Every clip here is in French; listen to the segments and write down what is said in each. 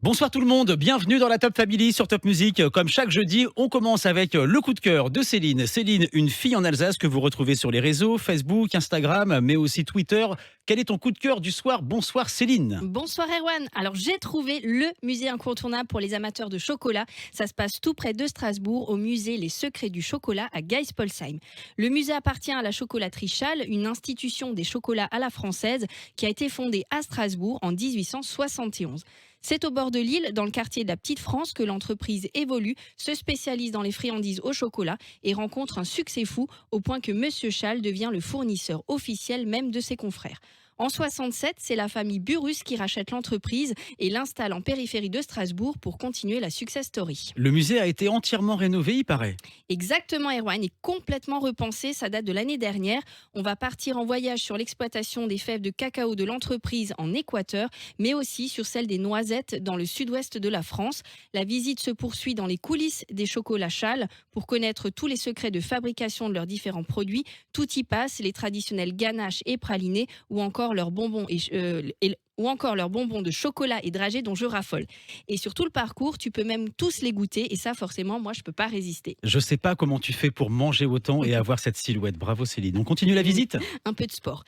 Bonsoir tout le monde, bienvenue dans la Top Family sur Top Music. Comme chaque jeudi, on commence avec le coup de cœur de Céline. Céline, une fille en Alsace que vous retrouvez sur les réseaux, Facebook, Instagram, mais aussi Twitter. Quel est ton coup de cœur du soir? Bonsoir Céline. Bonsoir Erwan. Alors j'ai trouvé le musée incontournable pour les amateurs de chocolat. Ça se passe tout près de Strasbourg, au musée Les Secrets du Chocolat à Geispolsheim. Le musée appartient à la chocolaterie Schall, une institution des chocolats à la française qui a été fondée à Strasbourg en 1871. C'est au bord de l'île, dans le quartier de la Petite France, que l'entreprise évolue, se spécialise dans les friandises au chocolat et rencontre un succès fou au point que Monsieur Schall devient le fournisseur officiel même de ses confrères. En 67, c'est la famille Burrus qui rachète l'entreprise et l'installe en périphérie de Strasbourg pour continuer la success story. Le musée a été entièrement rénové, il paraît. Exactement, Erwan est complètement repensé, ça date de l'année dernière. On va partir en voyage sur l'exploitation des fèves de cacao de l'entreprise en Équateur, mais aussi sur celle des noisettes dans le sud-ouest de la France. La visite se poursuit dans les coulisses des chocolats Schall pour connaître tous les secrets de fabrication de leurs différents produits. Tout y passe, les traditionnels ganaches et pralinés ou encore leurs bonbons ou encore leurs bonbons de chocolat et dragées dont je raffole. Et sur tout le parcours, tu peux même tous les goûter et ça forcément, moi je peux pas résister. Je sais pas comment tu fais pour manger autant et avoir cette silhouette. Bravo Céline. On continue la visite? Un peu de sport.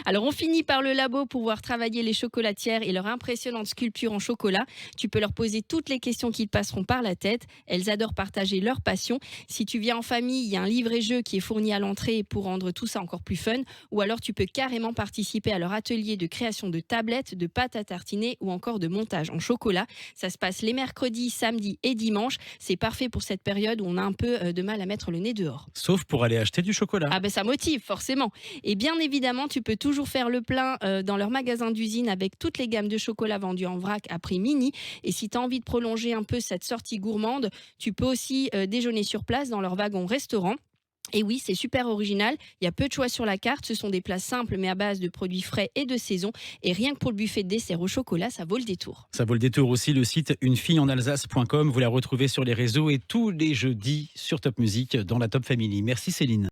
Alors on finit par le labo pour voir travailler les chocolatières et leur impressionnante sculpture en chocolat. Tu peux leur poser toutes les questions qui te passeront par la tête. Elles adorent partager leur passion. Si tu viens en famille, il y a un livret-jeu qui est fourni à l'entrée pour rendre tout ça encore plus fun. Ou alors tu peux carrément participer à leur atelier de création de tablettes, de pâtes à tartiner ou encore de montage en chocolat. Ça se passe les mercredis, samedis et dimanches. C'est parfait pour cette période où on a un peu de mal à mettre le nez dehors. Sauf pour aller acheter du chocolat. Ah ben ça motive forcément. Et bien évidemment, tu peux toujours faire le plein dans leur magasin d'usine avec toutes les gammes de chocolat vendues en vrac à prix mini. Et si tu as envie de prolonger un peu cette sortie gourmande, tu peux aussi déjeuner sur place dans leur wagon restaurant. Et oui, c'est super original. Il y a peu de choix sur la carte. Ce sont des plats simples mais à base de produits frais et de saison. Et rien que pour le buffet de dessert au chocolat, ça vaut le détour. Ça vaut le détour aussi, le site unefilleenalsace.com. Vous la retrouvez sur les réseaux et tous les jeudis sur Top Music dans la Top Family. Merci Céline.